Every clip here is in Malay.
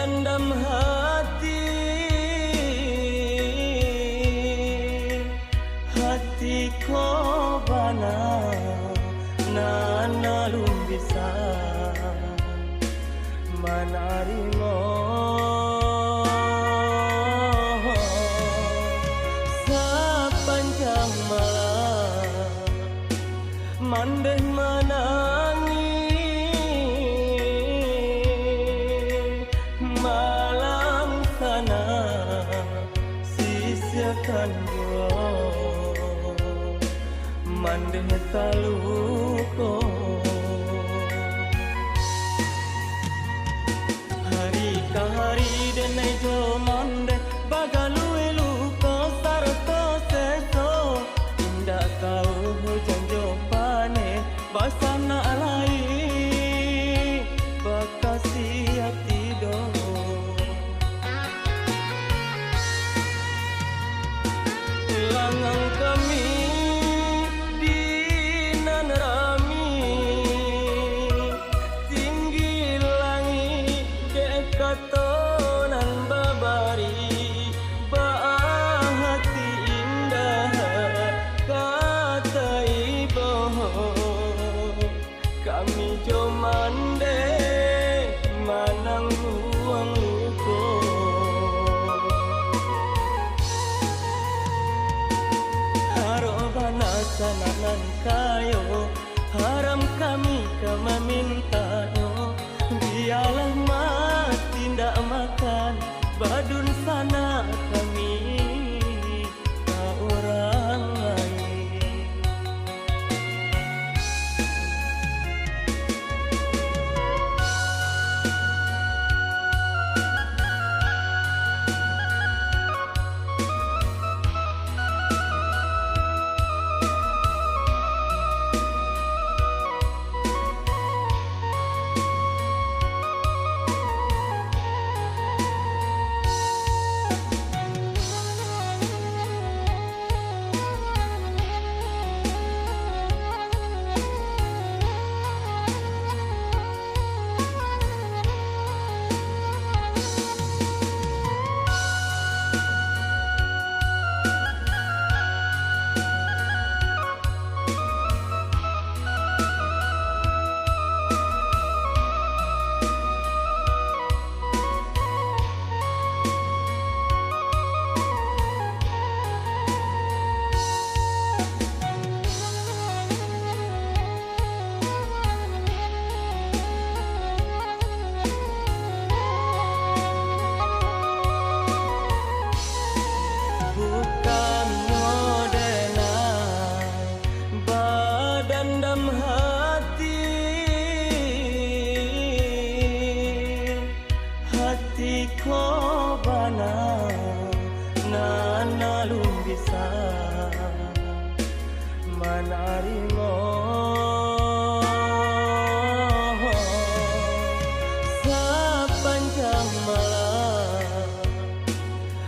dendam hati, hati ko bana nanalun bisa manarimo sepanjang malam mandeh menangi malam sana sisiakan dua mandeh taluko hari ka hari denai jo mandeh bagalue luko sarto seso indah kau hujan jo pane basana alai bakasi hati do langang kami di nan rami tinggi langit dekatonan babari baah hati indah kata ibu kami jo mande manang ruang luko harobana sananan kayo haram kami kama minta yo biarlah mas tindak makan badun sana kami ka orang lain bukan modena badandam hati, hati ko bana nanalun bisa manarimo sepanjang malam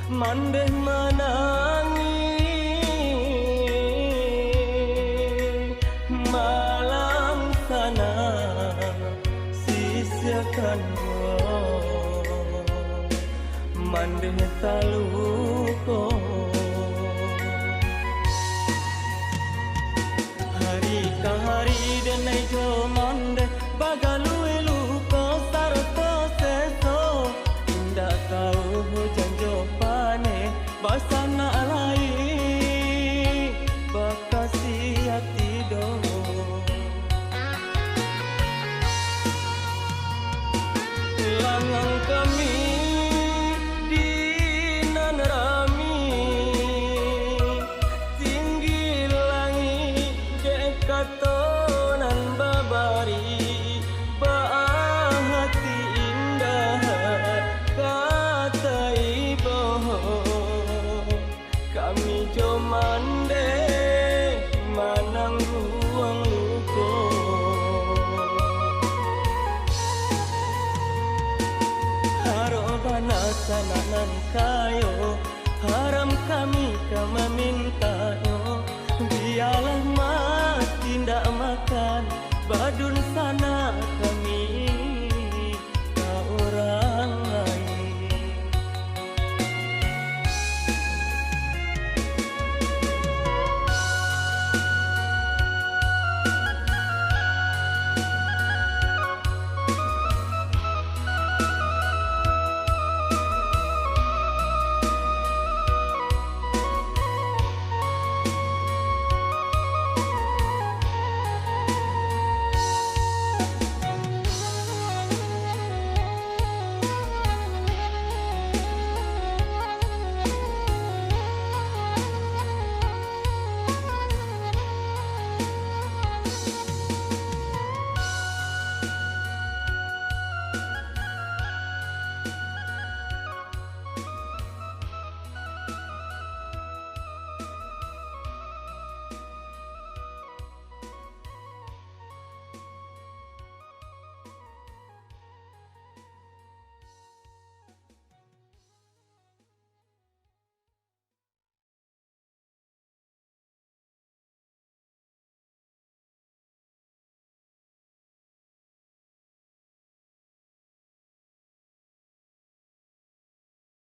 mandeh menangi malam sana sisiakan dua mandeh taluko hari ka hari denai jo mandeh bagalue luko sarto seso indah kau hujan jo pane basana alai bakasi hati do langang kami di nan rami tinggi langit dekatonan babari baah hati indah kata ibu kami jo mande manang ruang luko harobana sananan kayo haram kami kama minta yo biarlah mas tindak makan badun sana